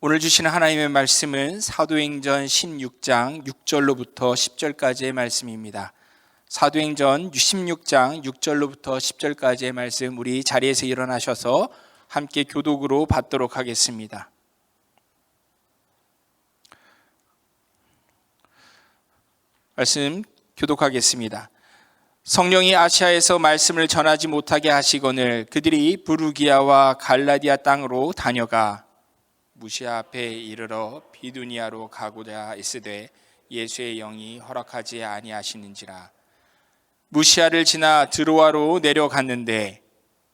오늘 주시는 하나님의 말씀은 사도행전 16장 6절로부터 10절까지의 말씀입니다. 사도행전 16장 6절로부터 10절까지의 말씀, 우리 자리에서 일어나셔서 함께 교독으로 받도록 하겠습니다. 말씀 교독하겠습니다. 성령이 아시아에서 말씀을 전하지 못하게 하시거늘 그들이 부르기아와 갈라디아 땅으로 다녀가 무시아 앞에 이르러 비두니아로 가고자 있으되 예수의 영이 허락하지 아니하시는지라. 무시아를 지나 드로아로 내려갔는데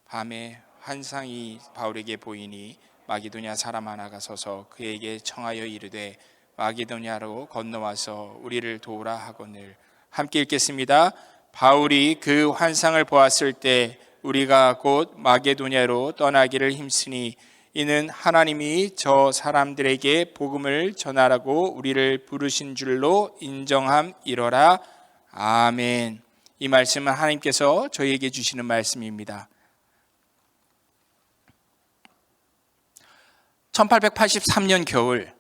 밤에 환상이 바울에게 보이니 마게도냐 사람 하나가 서서 그에게 청하여 이르되 마게도냐로 건너와서 우리를 도우라 하거늘. 함께 읽겠습니다. 바울이 그 환상을 보았을 때 우리가 곧 마게도냐로 떠나기를 힘쓰니 이는 하나님이 저 사람들에게 복음을 전하라고 우리를 부르신 줄로 인정함이로라. 아멘. 이 말씀은 하나님께서 저희에게 주시는 말씀입니다. 1883년 겨울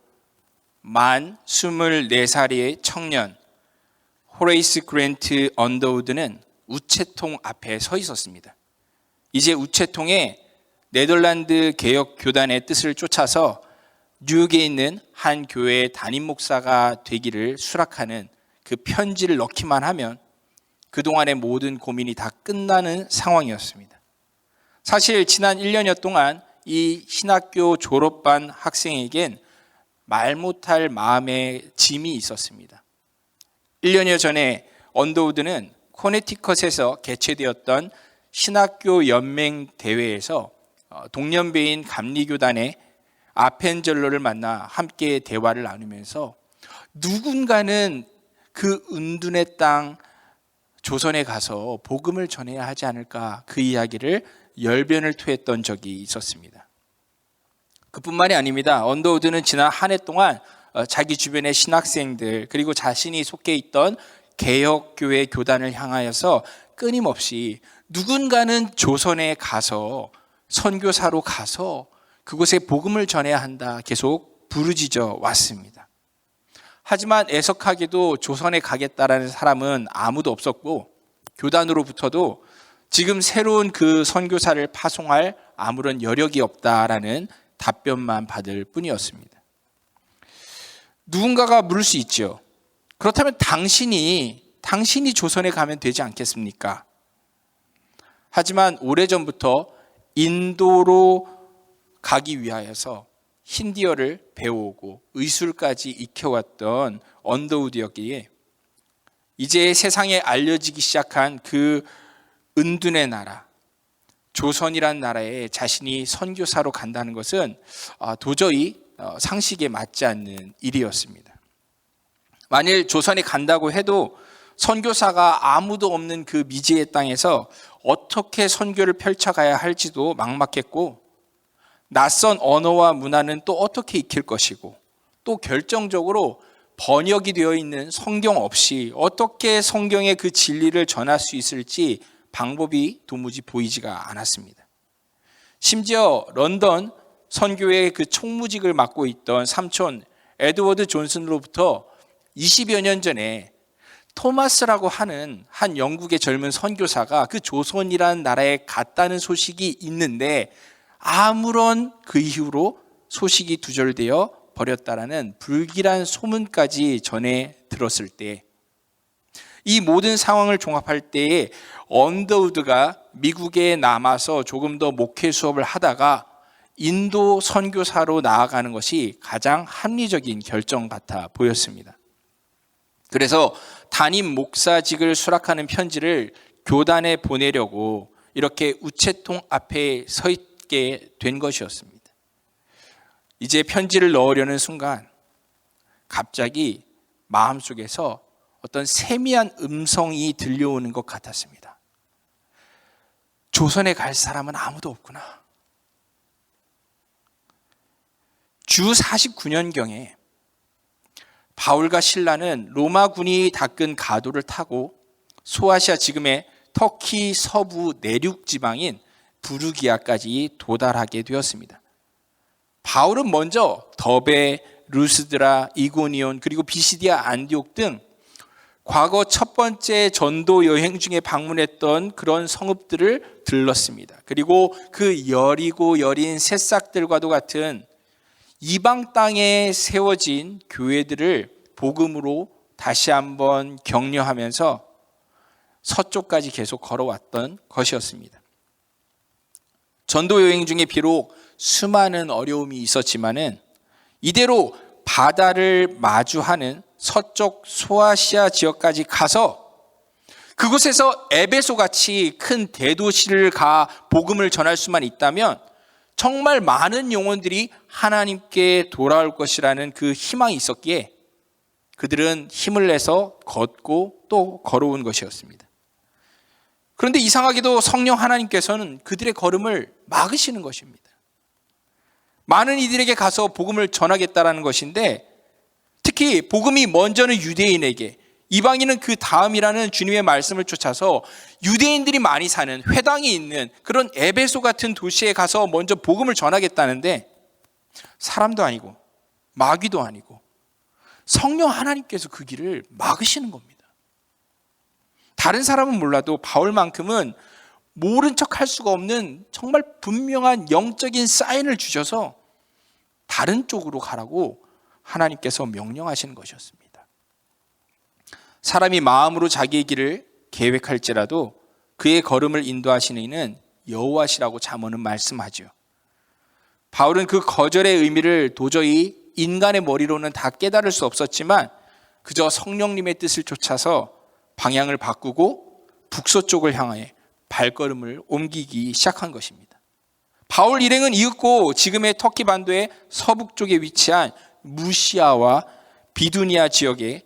만 24살의 청년 호레이스 그랜트 언더우드는 우체통 앞에 서 있었습니다. 이제 우체통에 네덜란드 개혁 교단의 뜻을 쫓아서 뉴욕에 있는 한 교회의 담임 목사가 되기를 수락하는 그 편지를 넣기만 하면 그동안의 모든 고민이 다 끝나는 상황이었습니다. 사실 지난 1년여 동안 이 신학교 졸업반 학생에겐 말 못할 마음의 짐이 있었습니다. 1년여 전에 언더우드는 코네티컷에서 개최되었던 신학교 연맹 대회에서 동년배인 감리교단의 아펜젤로를 만나 함께 대화를 나누면서 누군가는 그 은둔의 땅 조선에 가서 복음을 전해야 하지 않을까, 그 이야기를 열변을 토했던 적이 있었습니다. 그뿐만이 아닙니다. 언더우드는 지난 한 해 동안 자기 주변의 신학생들 그리고 자신이 속해 있던 개혁교회 교단을 향하여서 끊임없이 누군가는 조선에 가서 선교사로 가서 그곳에 복음을 전해야 한다 계속 부르짖어 왔습니다. 하지만 애석하게도 조선에 가겠다라는 사람은 아무도 없었고 교단으로부터도 지금 새로운 그 선교사를 파송할 아무런 여력이 없다라는 답변만 받을 뿐이었습니다. 누군가가 물을 수 있죠. 그렇다면 당신이 조선에 가면 되지 않겠습니까? 하지만 오래전부터 인도로 가기 위하여서 힌디어를 배워오고 의술까지 익혀왔던 언더우드였기에 이제 세상에 알려지기 시작한 그 은둔의 나라, 조선이란 나라에 자신이 선교사로 간다는 것은 도저히 상식에 맞지 않는 일이었습니다. 만일 조선에 간다고 해도 선교사가 아무도 없는 그 미지의 땅에서 어떻게 선교를 펼쳐가야 할지도 막막했고, 낯선 언어와 문화는 또 어떻게 익힐 것이고, 또 결정적으로 번역이 되어 있는 성경 없이 어떻게 성경의 그 진리를 전할 수 있을지 방법이 도무지 보이지가 않았습니다. 심지어 런던 선교회의 그 총무직을 맡고 있던 삼촌 에드워드 존슨으로부터 20여 년 전에 토마스라고 하는 한 영국의 젊은 선교사가 그 조선이라는 나라에 갔다는 소식이 있는데 아무런 그 이후로 소식이 두절되어 버렸다라는 불길한 소문까지 전해 들었을 때, 이 모든 상황을 종합할 때에 언더우드가 미국에 남아서 조금 더 목회 수업을 하다가 인도 선교사로 나아가는 것이 가장 합리적인 결정 같아 보였습니다. 그래서 담임 목사직을 수락하는 편지를 교단에 보내려고 이렇게 우체통 앞에 서 있게 된 것이었습니다. 이제 편지를 넣으려는 순간 갑자기 마음속에서 어떤 세미한 음성이 들려오는 것 같았습니다. 조선에 갈 사람은 아무도 없구나. 주 49년경에 바울과 실라는 로마군이 닦은 가도를 타고 소아시아, 지금의 터키 서부 내륙 지방인 부르기아까지 도달하게 되었습니다. 바울은 먼저 더베, 루스드라, 이고니온, 그리고 비시디아, 안디옥 등 과거 첫 번째 전도 여행 중에 방문했던 그런 성읍들을 들렀습니다. 그리고 그 여리고 여린 새싹들과도 같은 이방 땅에 세워진 교회들을 복음으로 다시 한번 격려하면서 서쪽까지 계속 걸어왔던 것이었습니다. 전도 여행 중에 비록 수많은 어려움이 있었지만은 이대로 바다를 마주하는 서쪽 소아시아 지역까지 가서 그곳에서 에베소 같이 큰 대도시를 가 복음을 전할 수만 있다면 정말 많은 영혼들이 하나님께 돌아올 것이라는 그 희망이 있었기에 그들은 힘을 내서 걷고 또 걸어온 것이었습니다. 그런데 이상하게도 성령 하나님께서는 그들의 걸음을 막으시는 것입니다. 많은 이들에게 가서 복음을 전하겠다라는 것인데, 특히 복음이 먼저는 유대인에게, 이방인은 그 다음이라는 주님의 말씀을 쫓아서 유대인들이 많이 사는 회당이 있는 그런 에베소 같은 도시에 가서 먼저 복음을 전하겠다는데, 사람도 아니고 마귀도 아니고 성령 하나님께서 그 길을 막으시는 겁니다. 다른 사람은 몰라도 바울만큼은 모른 척 할 수가 없는 정말 분명한 영적인 사인을 주셔서 다른 쪽으로 가라고 하나님께서 명령하시는 것이었습니다. 사람이 마음으로 자기의 길을 계획할지라도 그의 걸음을 인도하시는 이는 여호와시라고 잠언은 말씀하죠. 바울은 그 거절의 의미를 도저히 인간의 머리로는 다 깨달을 수 없었지만 그저 성령님의 뜻을 쫓아서 방향을 바꾸고 북서쪽을 향해 발걸음을 옮기기 시작한 것입니다. 바울 일행은 이윽고 지금의 터키 반도의 서북쪽에 위치한 무시아와 비두니아 지역에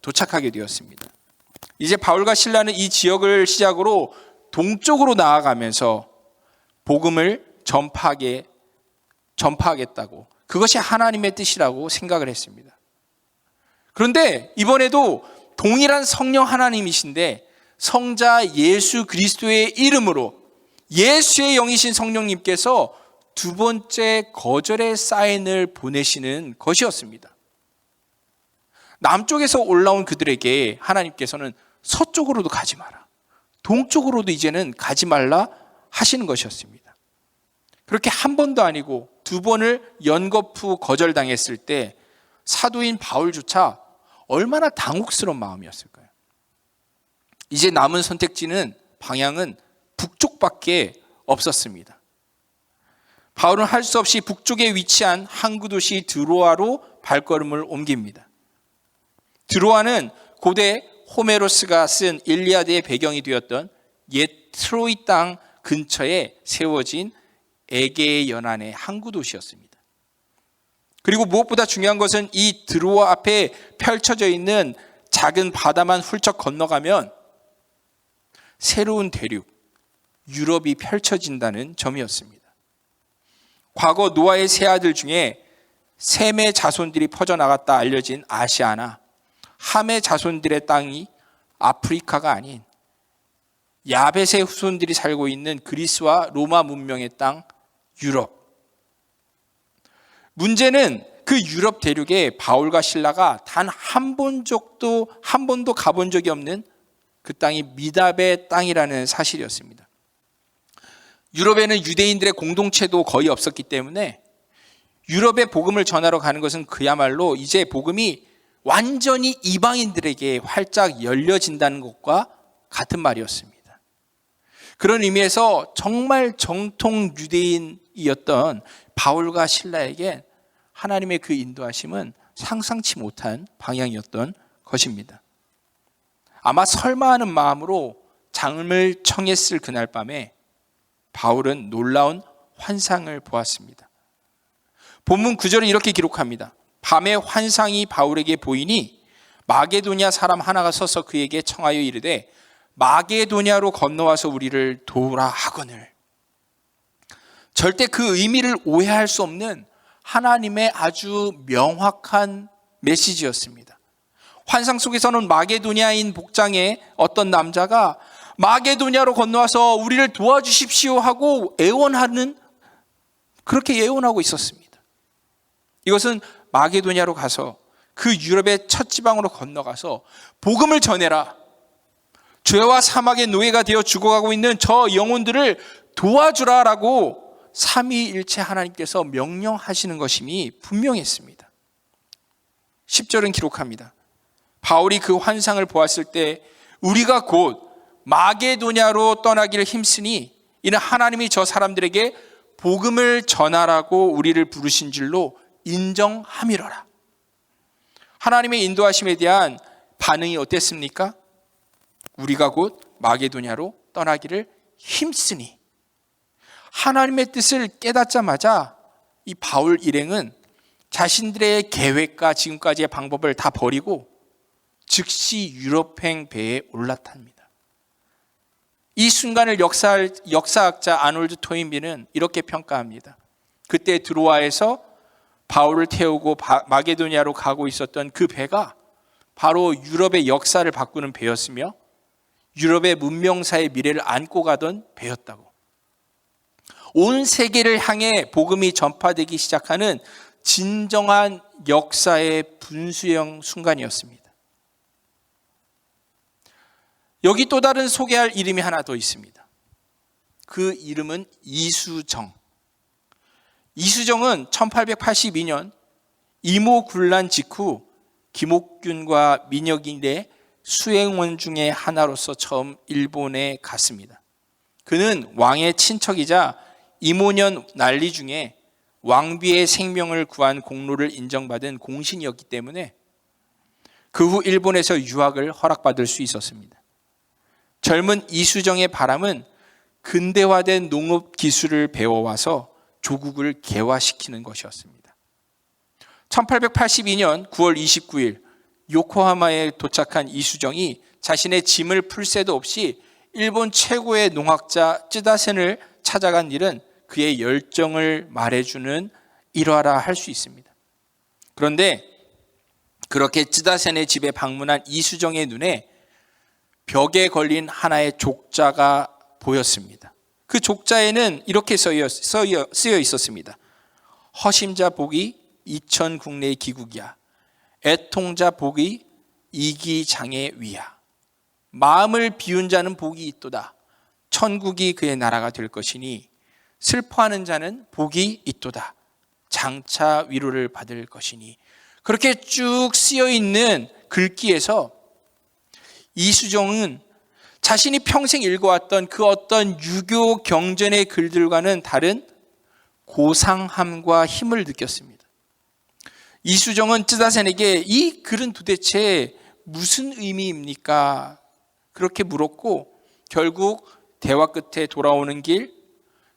도착하게 되었습니다. 이제 바울과 실라는 이 지역을 시작으로 동쪽으로 나아가면서 복음을 전파하겠다고, 그것이 하나님의 뜻이라고 생각을 했습니다. 그런데 이번에도 동일한 성령 하나님이신데 성자 예수 그리스도의 이름으로 예수의 영이신 성령님께서 두 번째 거절의 사인을 보내시는 것이었습니다. 남쪽에서 올라온 그들에게 하나님께서는 서쪽으로도 가지 마라, 동쪽으로도 이제는 가지 말라 하시는 것이었습니다. 그렇게 한 번도 아니고 두 번을 연거푸 거절당했을 때 사도인 바울조차 얼마나 당혹스러운 마음이었을까요? 이제 남은 선택지는, 방향은 북쪽밖에 없었습니다. 바울은 할 수 없이 북쪽에 위치한 항구 도시 드로아로 발걸음을 옮깁니다. 드로아는 고대 호메로스가 쓴 일리아드의 배경이 되었던 옛 트로이 땅 근처에 세워진 에게의 연안의 항구 도시였습니다. 그리고 무엇보다 중요한 것은 이 드로아 앞에 펼쳐져 있는 작은 바다만 훌쩍 건너가면 새로운 대륙, 유럽이 펼쳐진다는 점이었습니다. 과거 노아의 세 아들 중에 셈의 자손들이 퍼져나갔다 알려진 아시아나 함의 자손들의 땅이 아프리카가 아닌 야벳의 후손들이 살고 있는 그리스와 로마 문명의 땅 유럽. 문제는 그 유럽 대륙에 바울과 실라가 단 한 번도 가본 적이 없는 그 땅이 미답의 땅이라는 사실이었습니다. 유럽에는 유대인들의 공동체도 거의 없었기 때문에 유럽에 복음을 전하러 가는 것은 그야말로 이제 복음이 완전히 이방인들에게 활짝 열려진다는 것과 같은 말이었습니다. 그런 의미에서 정말 정통 유대인이었던 바울과 실라에게 하나님의 그 인도하심은 상상치 못한 방향이었던 것입니다. 아마 설마 하는 마음으로 잠을 청했을 그날 밤에 바울은 놀라운 환상을 보았습니다. 본문 9절은 이렇게 기록합니다. 밤에 환상이 바울에게 보이니 마게도냐 사람 하나가 서서 그에게 청하여 이르되 마게도냐로 건너와서 우리를 도우라 하거늘. 절대 그 의미를 오해할 수 없는 하나님의 아주 명확한 메시지였습니다. 환상 속에서는 마게도냐인 복장의 어떤 남자가 마게도냐로 건너와서 우리를 도와주십시오 하고 애원하는, 그렇게 예언하고 있었습니다. 이것은 마게도냐로 가서 그 유럽의 첫 지방으로 건너가서 복음을 전해라. 죄와 사막의 노예가 되어 죽어가고 있는 저 영혼들을 도와주라라고 삼위일체 하나님께서 명령하시는 것임이 분명했습니다. 10절은 기록합니다. 바울이 그 환상을 보았을 때 우리가 곧 마게도냐로 떠나기를 힘쓰니 이는 하나님이 저 사람들에게 복음을 전하라고 우리를 부르신 줄로 인정함이로라. 하나님의 인도하심에 대한 반응이 어땠습니까? 우리가 곧 마게도냐로 떠나기를 힘쓰니. 하나님의 뜻을 깨닫자마자 이 바울 일행은 자신들의 계획과 지금까지의 방법을 다 버리고 즉시 유럽행 배에 올라탑니다. 이 순간을 역사학자 아놀드 토인비는 이렇게 평가합니다. 그때 드로아에서 바울을 태우고 마게도냐로 가고 있었던 그 배가 바로 유럽의 역사를 바꾸는 배였으며 유럽의 문명사의 미래를 안고 가던 배였다고. 온 세계를 향해 복음이 전파되기 시작하는 진정한 역사의 분수형 순간이었습니다. 여기 또 다른 소개할 이름이 하나 더 있습니다. 그 이름은 이수정. 이수정은 1882년 이모군란 직후 김옥균과 민혁인의 수행원 중에 하나로서 처음 일본에 갔습니다. 그는 왕의 친척이자 이모년 난리 중에 왕비의 생명을 구한 공로를 인정받은 공신이었기 때문에 그 후 일본에서 유학을 허락받을 수 있었습니다. 젊은 이수정의 바람은 근대화된 농업 기술을 배워와서 조국을 개화시키는 것이었습니다. 1882년 9월 29일 요코하마에 도착한 이수정이 자신의 짐을 풀 새도 없이 일본 최고의 농학자 쯔다센을 찾아간 일은 그의 열정을 말해주는 일화라 할 수 있습니다. 그런데 그렇게 쯔다센의 집에 방문한 이수정의 눈에 벽에 걸린 하나의 족자가 보였습니다. 그 족자에는 이렇게 쓰여 있었습니다. 허심자 복이 이천 국내의 기국이야. 애통자 복이 이기장의 위야. 마음을 비운 자는 복이 있도다. 천국이 그의 나라가 될 것이니 슬퍼하는 자는 복이 있도다. 장차 위로를 받을 것이니. 그렇게 쭉 쓰여 있는 글귀에서 이수정은 자신이 평생 읽어왔던 그 어떤 유교 경전의 글들과는 다른 고상함과 힘을 느꼈습니다. 이수정은 쯔다센에게 이 글은 도대체 무슨 의미입니까? 그렇게 물었고 결국 대화 끝에 돌아오는 길,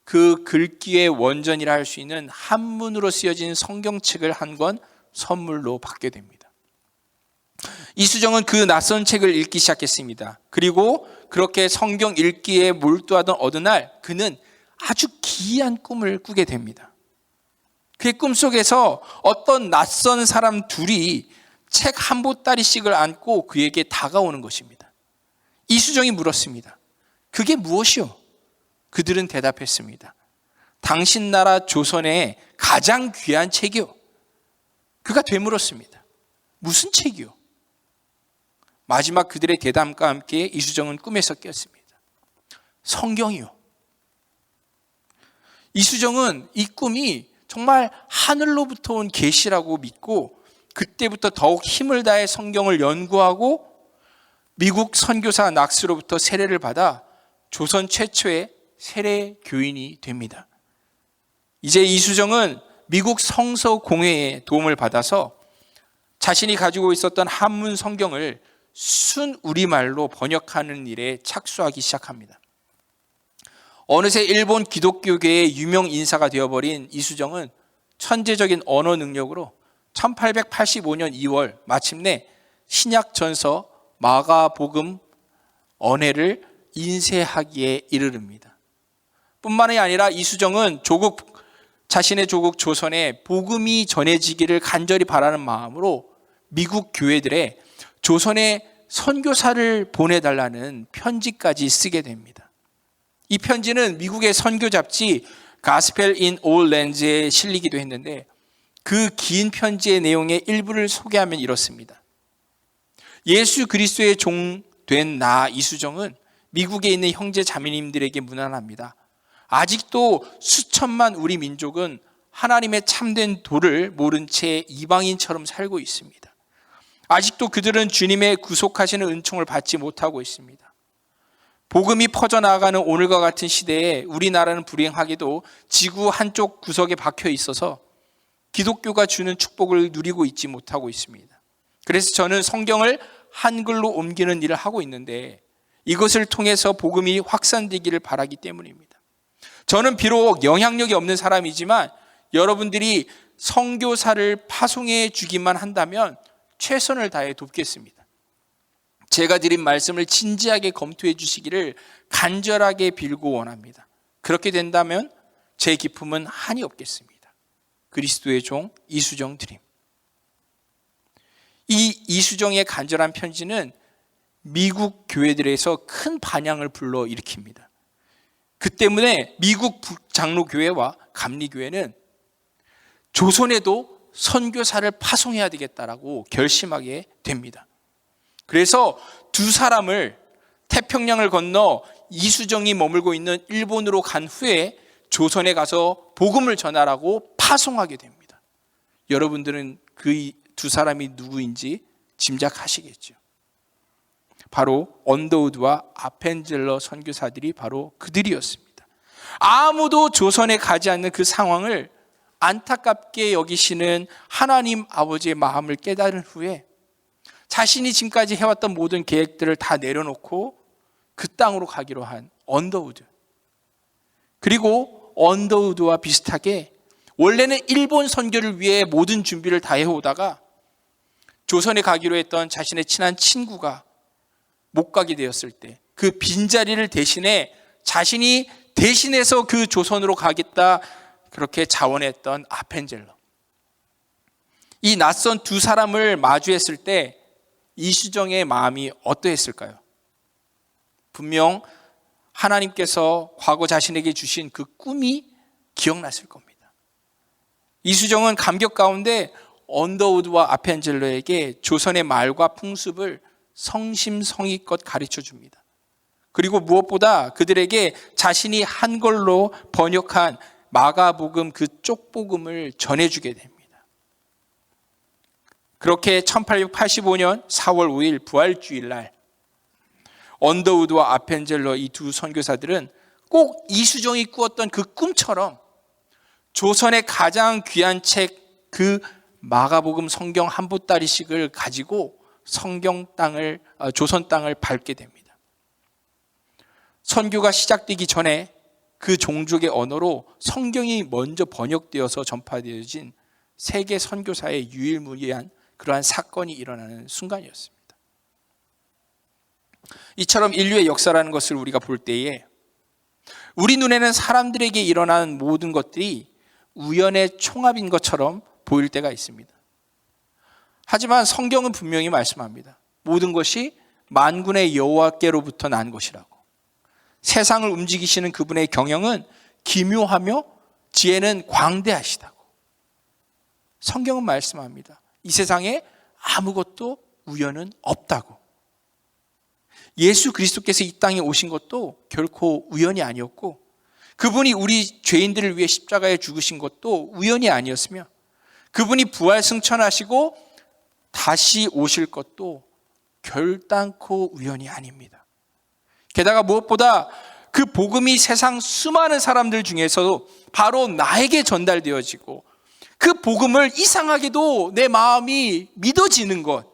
그 글귀의 원전이라 할 수 있는 한문으로 쓰여진 성경책을 한 권 선물로 받게 됩니다. 이수정은 그 낯선 책을 읽기 시작했습니다. 그리고 그렇게 성경 읽기에 몰두하던 어느 날 그는 아주 기이한 꿈을 꾸게 됩니다. 그의 꿈속에서 어떤 낯선 사람 둘이 책 한 보따리씩을 안고 그에게 다가오는 것입니다. 이수정이 물었습니다. 그게 무엇이오? 그들은 대답했습니다. 당신 나라 조선의 가장 귀한 책이오. 그가 되물었습니다. 무슨 책이오? 마지막 그들의 대담과 함께 이수정은 꿈에서 깼습니다. 성경이요. 이수정은 이 꿈이 정말 하늘로부터 온 계시라고 믿고 그때부터 더욱 힘을 다해 성경을 연구하고 미국 선교사 낙스로부터 세례를 받아 조선 최초의 세례 교인이 됩니다. 이제 이수정은 미국 성서공회의 도움을 받아서 자신이 가지고 있었던 한문 성경을 순 우리말로 번역하는 일에 착수하기 시작합니다. 어느새 일본 기독교계의 유명 인사가 되어버린 이수정은 천재적인 언어 능력으로 1885년 2월 마침내 신약전서 마가복음 언해를 인쇄하기에 이르릅니다. 뿐만이 아니라 이수정은 자신의 조국 조선에 복음이 전해지기를 간절히 바라는 마음으로 미국 교회들에 조선에 선교사를 보내달라는 편지까지 쓰게 됩니다. 이 편지는 미국의 선교 잡지 가스펠 인 올 랜즈에 실리기도 했는데 그 긴 편지의 내용의 일부를 소개하면 이렇습니다. 예수 그리스도의 종 된 나 이수정은 미국에 있는 형제 자매님들에게 문안합니다. 아직도 수천만 우리 민족은 하나님의 참된 도를 모른 채 이방인처럼 살고 있습니다. 아직도 그들은 주님의 구속하시는 은총을 받지 못하고 있습니다. 복음이 퍼져나가는 오늘과 같은 시대에 우리나라는 불행하게도 지구 한쪽 구석에 박혀 있어서 기독교가 주는 축복을 누리고 있지 못하고 있습니다. 그래서 저는 성경을 한글로 옮기는 일을 하고 있는데 이것을 통해서 복음이 확산되기를 바라기 때문입니다. 저는 비록 영향력이 없는 사람이지만 여러분들이 선교사를 파송해 주기만 한다면 최선을 다해 돕겠습니다. 제가 드린 말씀을 진지하게 검토해 주시기를 간절하게 빌고 원합니다. 그렇게 된다면 제 기쁨은 한이 없겠습니다. 그리스도의 종 이수정 드림. 이 이수정의 간절한 편지는 미국 교회들에서 큰 반향을 불러일으킵니다. 그 때문에 미국 장로교회와 감리교회는 조선에도 선교사를 파송해야 되겠다라고 결심하게 됩니다. 그래서 두 사람을 태평양을 건너 이수정이 머물고 있는 일본으로 간 후에 조선에 가서 복음을 전하라고 파송하게 됩니다. 여러분들은 그 두 사람이 누구인지 짐작하시겠죠. 바로 언더우드와 아펜젤러 선교사들이 바로 그들이었습니다. 아무도 조선에 가지 않는 그 상황을 안타깝게 여기시는 하나님 아버지의 마음을 깨달은 후에 자신이 지금까지 해왔던 모든 계획들을 다 내려놓고 그 땅으로 가기로 한 언더우드, 그리고 언더우드와 비슷하게 원래는 일본 선교를 위해 모든 준비를 다 해오다가 조선에 가기로 했던 자신의 친한 친구가 못 가게 되었을 때 그 빈자리를 대신해 자신이 대신해서 그 조선으로 가겠다 그렇게 자원했던 아펜젤러. 이 낯선 두 사람을 마주했을 때 이수정의 마음이 어떠했을까요? 분명 하나님께서 과거 자신에게 주신 그 꿈이 기억났을 겁니다. 이수정은 감격 가운데 언더우드와 아펜젤러에게 조선의 말과 풍습을 성심성의껏 가르쳐 줍니다. 그리고 무엇보다 그들에게 자신이 한글로 번역한 마가복음 그 쪽복음을 전해주게 됩니다. 그렇게 1885년 4월 5일 부활주일날 언더우드와 아펜젤러 이 두 선교사들은 꼭 이수정이 꾸었던 그 꿈처럼 조선의 가장 귀한 책 그 마가복음 성경 한 보따리씩을 가지고 조선 땅을 밟게 됩니다. 선교가 시작되기 전에 그 종족의 언어로 성경이 먼저 번역되어서 전파되어진 세계 선교사의 유일무이한 그러한 사건이 일어나는 순간이었습니다. 이처럼 인류의 역사라는 것을 우리가 볼 때에 우리 눈에는 사람들에게 일어나는 모든 것들이 우연의 총합인 것처럼 보일 때가 있습니다. 하지만 성경은 분명히 말씀합니다. 모든 것이 만군의 여호와께로부터 난 것이라고. 세상을 움직이시는 그분의 경영은 기묘하며 지혜는 광대하시다고. 성경은 말씀합니다. 이 세상에 아무것도 우연은 없다고. 예수 그리스도께서 이 땅에 오신 것도 결코 우연이 아니었고 그분이 우리 죄인들을 위해 십자가에 죽으신 것도 우연이 아니었으며 그분이 부활 승천하시고 다시 오실 것도 결단코 우연이 아닙니다. 게다가 무엇보다 그 복음이 세상 수많은 사람들 중에서도 바로 나에게 전달되어지고 그 복음을 이상하게도 내 마음이 믿어지는 것,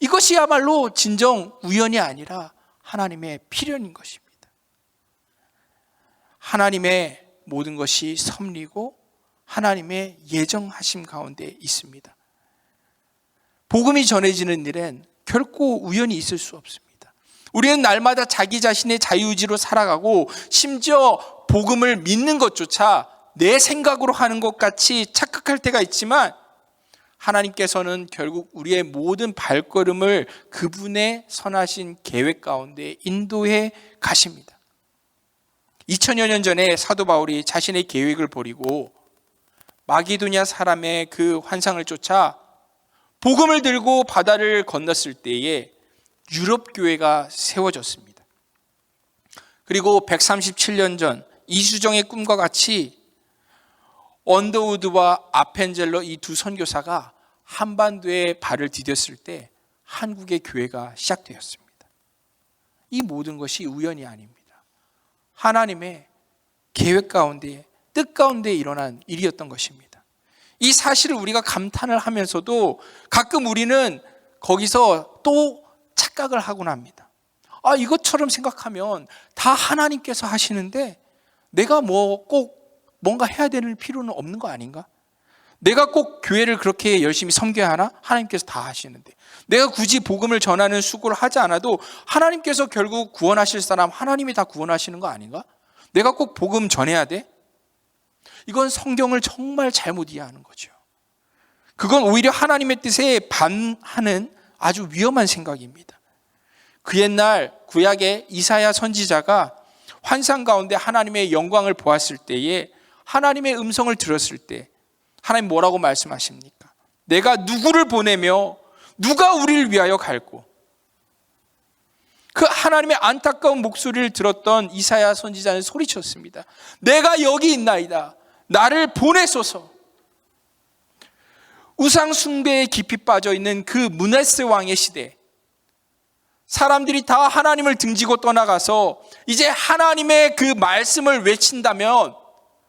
이것이야말로 진정 우연이 아니라 하나님의 필연인 것입니다. 하나님의 모든 것이 섭리고 하나님의 예정하심 가운데 있습니다. 복음이 전해지는 일엔 결코 우연이 있을 수 없습니다. 우리는 날마다 자기 자신의 자유의지로 살아가고 심지어 복음을 믿는 것조차 내 생각으로 하는 것 같이 착각할 때가 있지만 하나님께서는 결국 우리의 모든 발걸음을 그분의 선하신 계획 가운데 인도해 가십니다. 2000여 년 전에 사도 바울이 자신의 계획을 버리고 마게도냐 사람의 그 환상을 쫓아 복음을 들고 바다를 건넜을 때에 유럽 교회가 세워졌습니다. 그리고 137년 전 이수정의 꿈과 같이 언더우드와 아펜젤러 이 두 선교사가 한반도에 발을 디뎠을 때 한국의 교회가 시작되었습니다. 이 모든 것이 우연이 아닙니다. 하나님의 계획 가운데, 뜻 가운데 일어난 일이었던 것입니다. 이 사실을 우리가 감탄을 하면서도 가끔 우리는 거기서 또 착각을 하곤 합니다. 이것처럼 생각하면 다 하나님께서 하시는데 내가 꼭 뭔가 해야 되는 필요는 없는 거 아닌가? 내가 꼭 교회를 그렇게 열심히 섬겨야 하나? 하나님께서 다 하시는데. 내가 굳이 복음을 전하는 수고를 하지 않아도 하나님께서 결국 구원하실 사람 하나님이 다 구원하시는 거 아닌가? 내가 꼭 복음 전해야 돼? 이건 성경을 정말 잘못 이해하는 거죠. 그건 오히려 하나님의 뜻에 반하는 아주 위험한 생각입니다. 그 옛날 구약의 이사야 선지자가 환상 가운데 하나님의 영광을 보았을 때에 하나님의 음성을 들었을 때 하나님 뭐라고 말씀하십니까? 내가 누구를 보내며 누가 우리를 위하여 갈고? 그 하나님의 안타까운 목소리를 들었던 이사야 선지자는 소리쳤습니다. 내가 여기 있나이다. 나를 보내소서. 우상 숭배에 깊이 빠져 있는 그 므낫세 왕의 시대, 사람들이 다 하나님을 등지고 떠나가서 이제 하나님의 그 말씀을 외친다면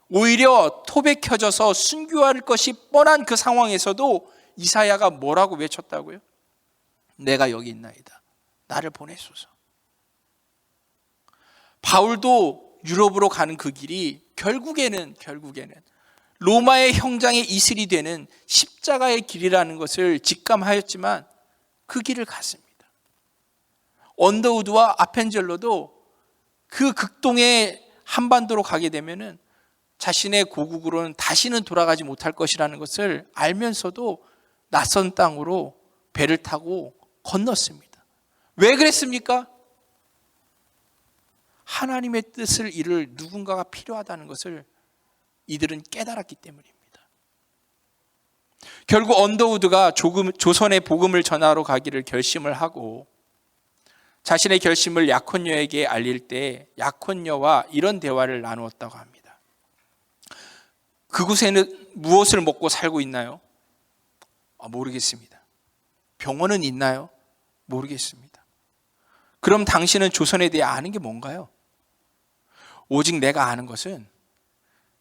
오히려 톱에 켜져서 순교할 것이 뻔한 그 상황에서도 이사야가 뭐라고 외쳤다고요? 내가 여기 있나이다. 나를 보내소서. 바울도 유럽으로 가는 그 길이 결국에는 로마의 형장의 이슬이 되는 십자가의 길이라는 것을 직감하였지만 그 길을 갔습니다. 언더우드와 아펜젤러도 그 극동의 한반도로 가게 되면은 자신의 고국으로는 다시는 돌아가지 못할 것이라는 것을 알면서도 낯선 땅으로 배를 타고 건넜습니다. 왜 그랬습니까? 하나님의 뜻을 이룰 누군가가 필요하다는 것을 이들은 깨달았기 때문입니다. 결국 언더우드가 조선의 복음을 전하러 가기를 결심을 하고 자신의 결심을 약혼녀에게 알릴 때 약혼녀와 이런 대화를 나누었다고 합니다. 그곳에는 무엇을 먹고 살고 있나요? 모르겠습니다. 병원은 있나요? 모르겠습니다. 그럼 당신은 조선에 대해 아는 게 뭔가요? 오직 내가 아는 것은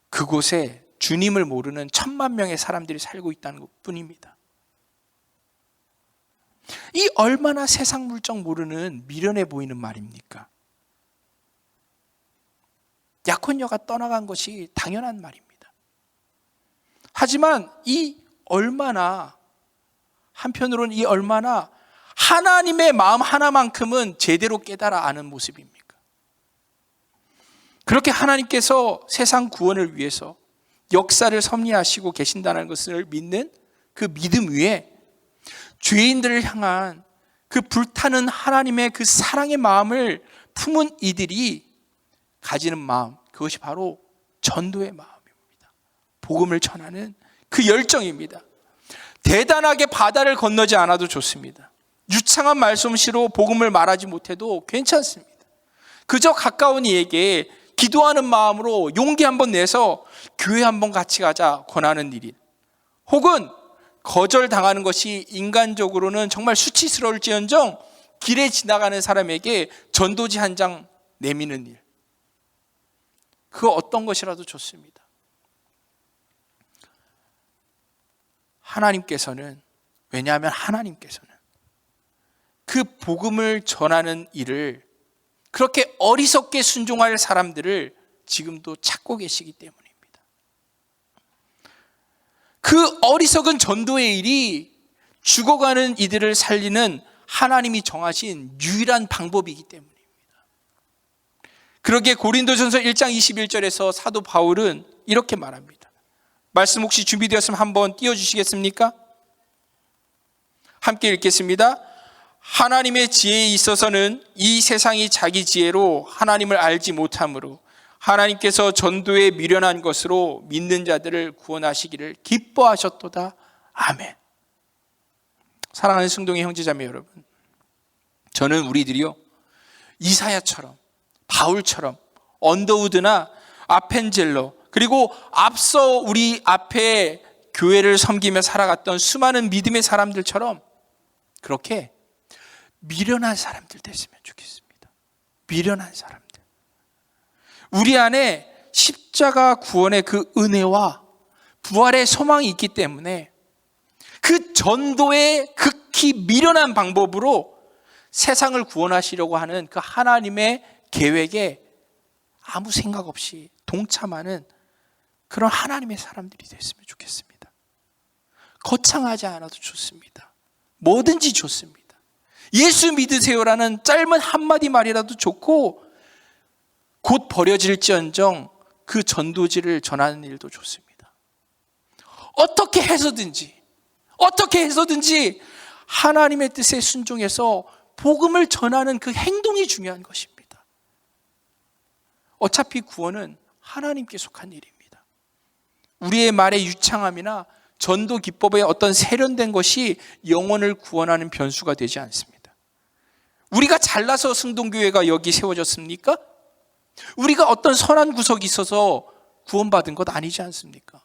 그곳에 주님을 모르는 10,000,000명의 사람들이 살고 있다는 것 뿐입니다. 이 얼마나 세상 물정 모르는 미련해 보이는 말입니까? 약혼녀가 떠나간 것이 당연한 말입니다. 하지만 한편으로는 이 얼마나 하나님의 마음 하나만큼은 제대로 깨달아 아는 모습입니까? 그렇게 하나님께서 세상 구원을 위해서 역사를 섭리하시고 계신다는 것을 믿는 그 믿음 위에 죄인들을 향한 그 불타는 하나님의 그 사랑의 마음을 품은 이들이 가지는 마음, 그것이 바로 전도의 마음입니다. 복음을 전하는 그 열정입니다. 대단하게 바다를 건너지 않아도 좋습니다. 유창한 말솜씨로 복음을 말하지 못해도 괜찮습니다. 그저 가까운 이에게 기도하는 마음으로 용기 한번 내서 교회 한번 같이 가자 권하는 일인, 혹은 거절당하는 것이 인간적으로는 정말 수치스러울지언정 길에 지나가는 사람에게 전도지 한 장 내미는 일, 그 어떤 것이라도 좋습니다. 왜냐하면 하나님께서는 그 복음을 전하는 일을 그렇게 어리석게 순종할 사람들을 지금도 찾고 계시기 때문입니다. 그 어리석은 전도의 일이 죽어가는 이들을 살리는 하나님이 정하신 유일한 방법이기 때문입니다. 그러기에 고린도전서 1장 21절에서 사도 바울은 이렇게 말합니다. 말씀 혹시 준비되었으면 한번 띄워주시겠습니까? 함께 읽겠습니다. 하나님의 지혜에 있어서는 이 세상이 자기 지혜로 하나님을 알지 못하므로 하나님께서 전도에 미련한 것으로 믿는 자들을 구원하시기를 기뻐하셨도다. 아멘. 사랑하는 성도의 형제자매 여러분, 저는 우리들이요, 이사야처럼, 바울처럼, 언더우드나 아펜젤러, 그리고 앞서 우리 앞에 교회를 섬기며 살아갔던 수많은 믿음의 사람들처럼 그렇게 미련한 사람들 됐으면 좋겠습니다. 미련한 사람들. 우리 안에 십자가 구원의 그 은혜와 부활의 소망이 있기 때문에 그 전도의 극히 미련한 방법으로 세상을 구원하시려고 하는 그 하나님의 계획에 아무 생각 없이 동참하는 그런 하나님의 사람들이 됐으면 좋겠습니다. 거창하지 않아도 좋습니다. 뭐든지 좋습니다. 예수 믿으세요라는 짧은 한마디 말이라도 좋고, 곧 버려질지언정 그 전도지를 전하는 일도 좋습니다. 어떻게 해서든지 하나님의 뜻에 순종해서 복음을 전하는 그 행동이 중요한 것입니다. 어차피 구원은 하나님께 속한 일입니다. 우리의 말의 유창함이나 전도 기법의 어떤 세련된 것이 영혼을 구원하는 변수가 되지 않습니다. 우리가 잘나서 승동교회가 여기 세워졌습니까? 우리가 어떤 선한 구석이 있어서 구원받은 것 아니지 않습니까?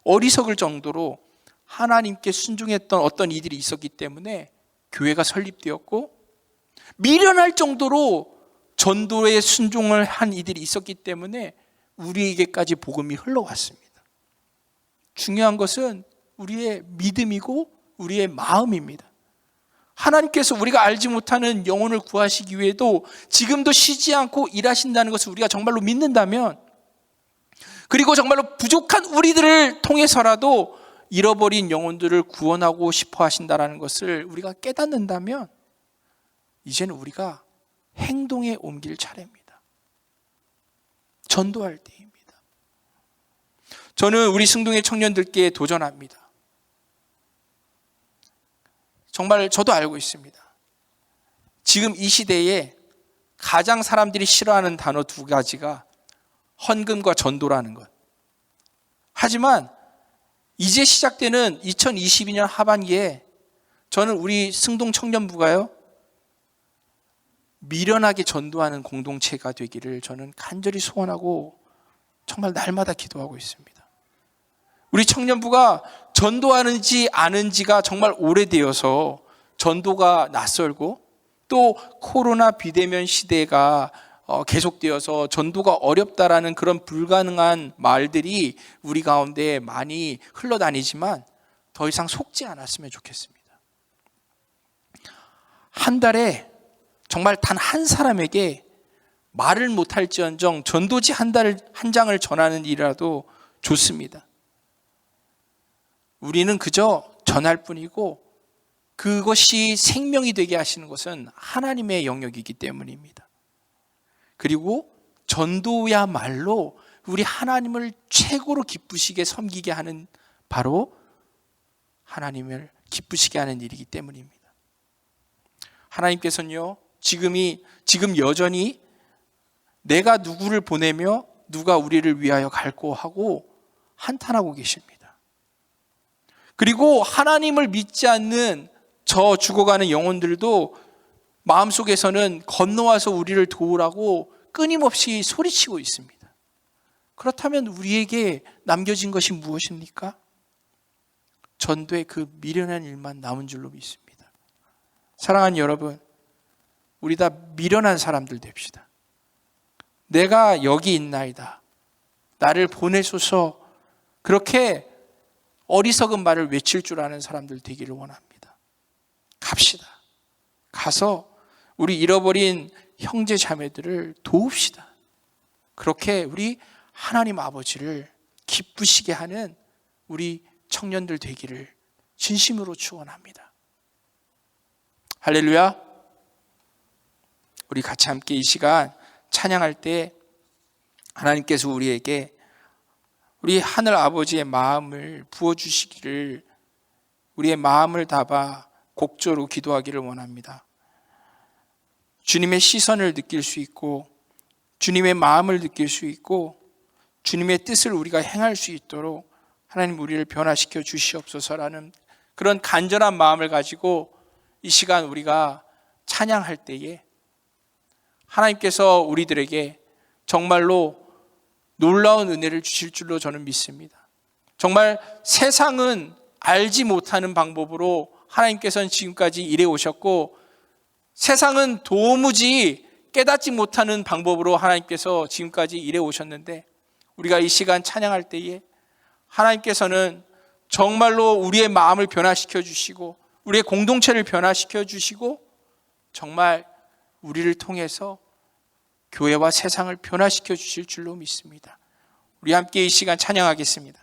어리석을 정도로 하나님께 순종했던 어떤 이들이 있었기 때문에 교회가 설립되었고, 미련할 정도로 전도에 순종을 한 이들이 있었기 때문에 우리에게까지 복음이 흘러왔습니다. 중요한 것은 우리의 믿음이고 우리의 마음입니다. 하나님께서 우리가 알지 못하는 영혼을 구하시기 위해도 지금도 쉬지 않고 일하신다는 것을 우리가 정말로 믿는다면, 그리고 정말로 부족한 우리들을 통해서라도 잃어버린 영혼들을 구원하고 싶어 하신다는 것을 우리가 깨닫는다면, 이제는 우리가 행동에 옮길 차례입니다. 전도할 때입니다. 저는 우리 승동의 청년들께 도전합니다. 정말 저도 알고 있습니다. 지금 이 시대에 가장 사람들이 싫어하는 단어 두 가지가 헌금과 전도라는 것. 하지만 이제 시작되는 2022년 하반기에 저는 우리 승동 청년부가요, 미련하게 전도하는 공동체가 되기를 저는 간절히 소원하고 정말 날마다 기도하고 있습니다. 우리 청년부가 전도하는지 아는지가 정말 오래되어서 전도가 낯설고, 또 코로나 비대면 시대가 계속되어서 전도가 어렵다라는 그런 불가능한 말들이 우리 가운데 많이 흘러다니지만 더 이상 속지 않았으면 좋겠습니다. 한 달에 정말 단 한 사람에게 말을 못할지언정 전도지 한 장을 전하는 일이라도 좋습니다. 우리는 그저 전할 뿐이고 그것이 생명이 되게 하시는 것은 하나님의 영역이기 때문입니다. 그리고 전도야말로 우리 하나님을 최고로 기쁘시게 섬기게 하는, 바로 하나님을 기쁘시게 하는 일이기 때문입니다. 하나님께서는요, 지금 여전히 내가 누구를 보내며 누가 우리를 위하여 갈고 하고 한탄하고 계십니다. 그리고 하나님을 믿지 않는 저 죽어가는 영혼들도 마음속에서는 건너와서 우리를 도우라고 끊임없이 소리치고 있습니다. 그렇다면 우리에게 남겨진 것이 무엇입니까? 전도의 그 미련한 일만 남은 줄로 믿습니다. 사랑하는 여러분, 우리 다 미련한 사람들 됩시다. 내가 여기 있나이다, 나를 보내소서, 그렇게 어리석은 말을 외칠 줄 아는 사람들 되기를 원합니다. 갑시다. 가서 우리 잃어버린 형제 자매들을 도웁시다. 그렇게 우리 하나님 아버지를 기쁘시게 하는 우리 청년들 되기를 진심으로 축원합니다. 할렐루야. 우리 같이 함께 이 시간 찬양할 때 하나님께서 우리에게 우리 하늘 아버지의 마음을 부어주시기를, 우리의 마음을 담아 곡조로 기도하기를 원합니다. 주님의 시선을 느낄 수 있고 주님의 마음을 느낄 수 있고 주님의 뜻을 우리가 행할 수 있도록 하나님 우리를 변화시켜 주시옵소서라는 그런 간절한 마음을 가지고 이 시간 우리가 찬양할 때에 하나님께서 우리들에게 정말로 놀라운 은혜를 주실 줄로 저는 믿습니다. 정말 세상은 알지 못하는 방법으로 하나님께서는 지금까지 일해 오셨고 세상은 도무지 깨닫지 못하는 방법으로 하나님께서 지금까지 일해 오셨는데 우리가 이 시간 찬양할 때에 하나님께서는 정말로 우리의 마음을 변화시켜 주시고 우리의 공동체를 변화시켜 주시고 정말 우리를 통해서 교회와 세상을 변화시켜 주실 줄로 믿습니다. 우리 함께 이 시간 찬양하겠습니다.